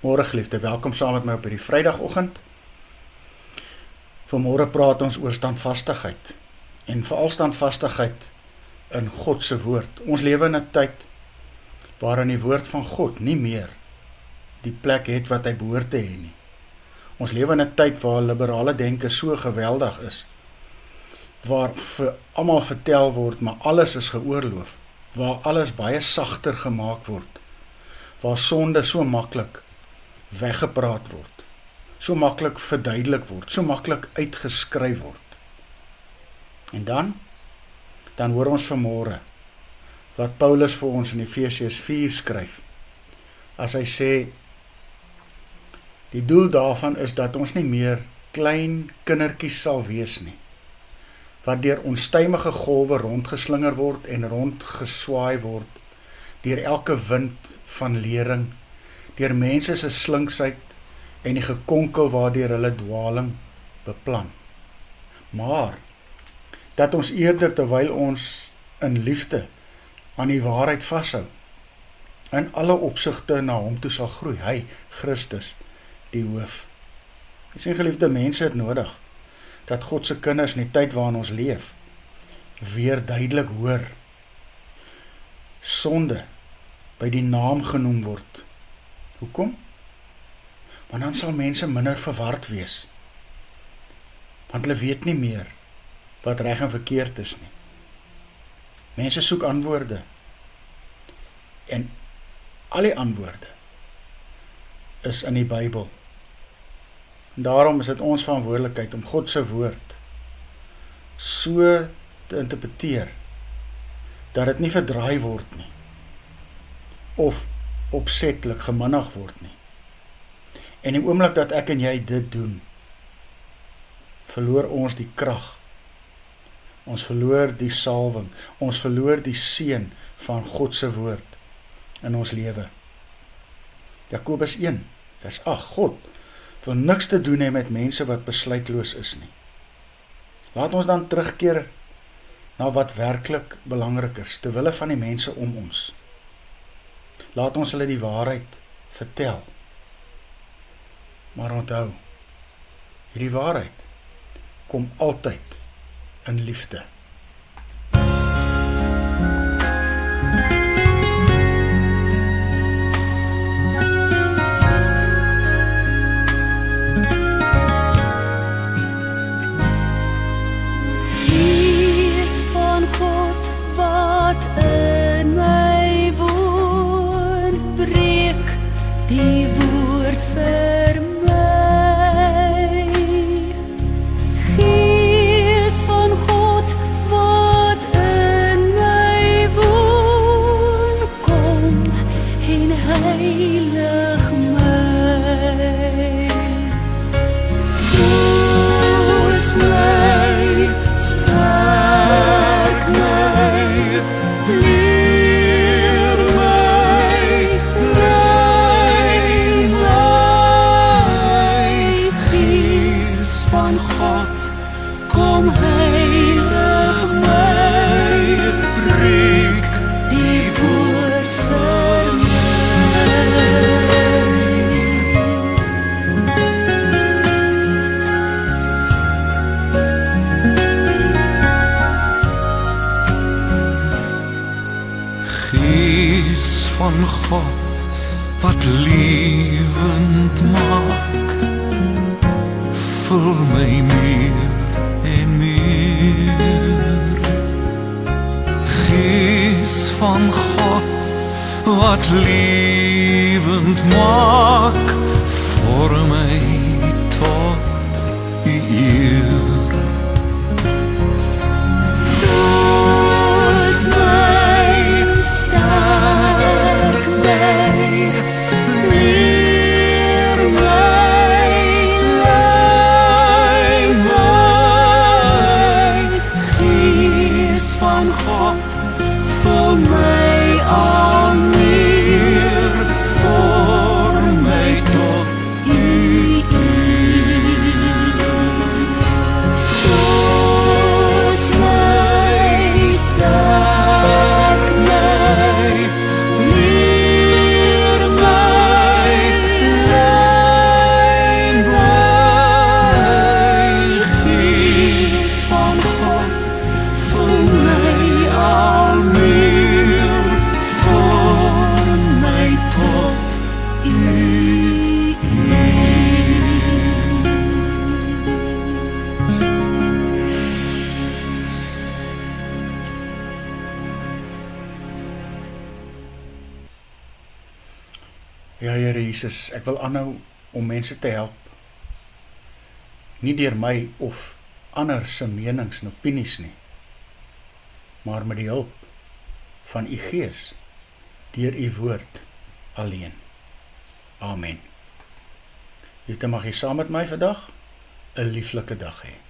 Môre geliefde, welkom saam met my op hierdie Vrydagoggend. Vanmôre praat ons oor standvastigheid en veral standvastigheid in God se woord. Ons lewe in 'n tyd waarin die woord van God nie meer die plek het wat hy behoort te hê nie. Ons lewe in 'n tyd waar liberale denke so geweldig is, waar vir almal vertel word, maar alles is geoorloof, waar alles baie sagter gemaak word, waar sonde so maklik weggepraat word, so maklik verduidelik word, so maklik uitgeskryf word. En dan hoor ons vanmôre wat Paulus vir ons in Efesiërs 4 skryf, as hy sê, die doel daarvan is dat ons nie meer klein kindertjies sal wees nie, wat deur onstuimige golwe rondgeslinger word en rondgeswaai word, deur elke wind van lering, deur mense se slinksheid en die gekonkel waardeur hulle dwaling beplan. Maar, dat ons eerder terwyl ons in liefde aan die waarheid vashou, in alle opsigte na hom toe sal groei, hy, Christus, die hoof. Jy sien, geliefde, mense het nodig, dat God se kinders in die tyd waarin ons leef, weer duidelik hoor, sonde by die naam genoem word. Hoekom? Want dan sal mense minder verward wees, want hulle weet nie meer wat reg en verkeerd is nie. Mense soek antwoorde, en al die antwoorde is in die Bybel. En daarom is dit ons verantwoordelikheid om God se woord so te interpreteer, dat dit nie verdraai word nie, of opsetlik geminnig word nie. En die oomblik dat ek en jy dit doen, verloor ons die krag, ons verloor die salwing, ons verloor die seën van God se woord in ons lewe. Jakobus 1 vers 8, God wil niks te doen hê met mense wat besluitloos is nie. Laat ons dan terugkeer na wat werklik belangrik is, ter wille van die mense om ons. Laat ons hulle die waarheid vertel. Maar onthou, hierdie waarheid kom altyd in liefde. Van God wat lewend maak, vul my meer en meer. Gees van God wat lewend maak, vorm my tot U eer. Voor mij tot U Ja, Here Jesus, ek wil aanhou om mense te help. Nie deur my of ander se menings en opinies nie, maar met die hulp van u Gees, deur u woord alleen. Amen. Liefde, mag jy saam met my vandag 'n lieflike dag hê.